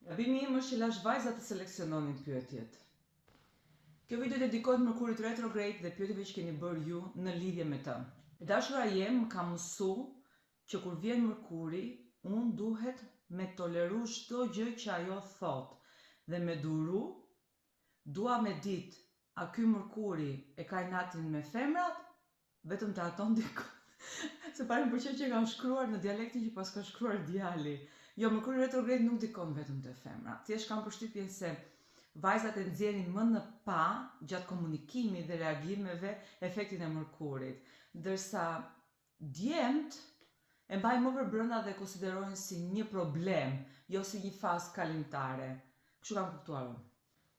Gabimi im është që lash vajzat të seleksiononin pyetjet. Kjo video dedikohet Mërkurit retrograde dhe pyetjeve që keni bërë ju në lidhje me të. E dashura jem më ka mësu që kur vjen Mërkuri, unë duhet me toleru çdo gjë që ajo thot dhe me duru, dua me dit a ky Mërkuri e ka inatin me femrat, vetëm të ato ndikon. Se pari më pëlqen që kam shkruar në dialektin që pas ka shkruar djali. Jo, Mërkuri retrograde nuk dikon vetëm te femrat. Thjesht kam përshtypjen se vajzat e nxjerrin më në pa gjatë komunikimit dhe reagimeve efektin e Mërkurit, ndërsa djemt e mbajnë më për brenda dhe konsiderojnë si një problem, jo si një fazë kalimtare. Kështu kam kuptuar unë.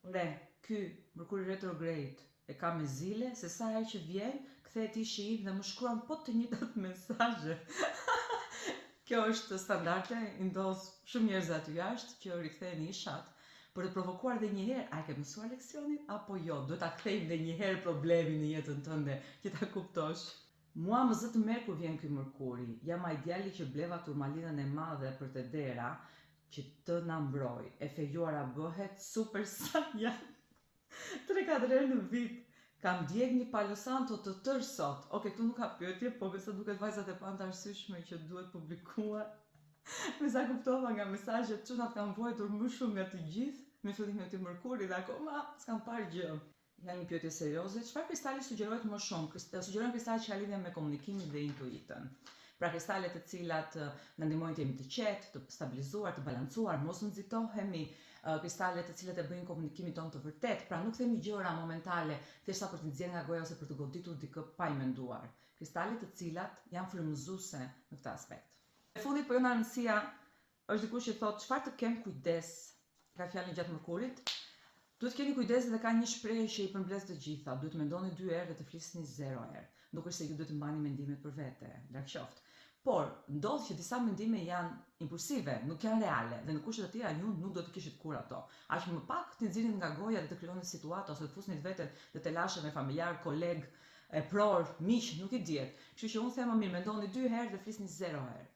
Ore, ky Mërkuri retrograde e ka me zile, se sa herë që vjen, kthehet ishi im dhe më shkruan po të njëjtat mesazhe. Kjo është standarde, i ndodh shumë njerëz aty jashtë që rikthehen ishat për të provokuar edhe një herë, a e ke mësuar leksionin apo jo? Duhet ta kthejmë edhe një herë problemin në jetën tënde, që ta kuptosh. Mua më zë të merr kur vjen ky Mërkuri. Jam ai djali që bleva turmalinën e madhe për të dera që të na mbroj. E fejuara bëhet Super Saiyan. 3-4 herë në vit. Kam djeg një Palo Santo të tërë sot. Oke, këtu nuk ka pyetje, po me sa duket vajzat e pan të arsyeshme që duhet publikuar. Me sa kuptova nga mesazhet, çunat kanë vuajtur më shumë nga të gjithë, me fillim me të Mërkuri dhe akoma s'kam parë gjë. Ja një pyetje serioze, çfarë kristali sugjerohet më shumë? Sugjerojnë kristalet që ka lidhje me komunikimin dhe intuitën. Pra kristalet të cilat na ndihmojnë të jemi të qetë, të stabilizuar, të balancuar, mos nxitohemi, kristalet të cilat e bëjnë komunikimin tonë të vërtet, pra nuk themi gjëra momentale, thjesht për të nxjerrë nga goja ose për të goditur dikë pa i menduar. Kristalet të cilat janë frymëzuese në këtë aspekt. Në fundit, po jo në rëndësia, është dikush që thotë çfarë të kem kujdes, ka fjalën gjatë Mërkurit. Duhet keni kujdes dhe ka një shprehje që i përmbledh të gjitha, duhet mendoni 2 herë dhe të flisni 0 herë. Nuk është se ju duhet të mbani mendimet për vete, larg qoftë. Por ndodh që disa mendime janë impulsive, nuk janë reale dhe në kushte të tjera ju nuk do të kishit kur ato. Aq më pak të nxirrni nga goja dhe të krijoni situata ose të fusni veten dhe të lashë me familjar, koleg, pror, miq, nuk i diet. Kështu që unë them më mirë mendoni 2 herë dhe flisni 0 herë.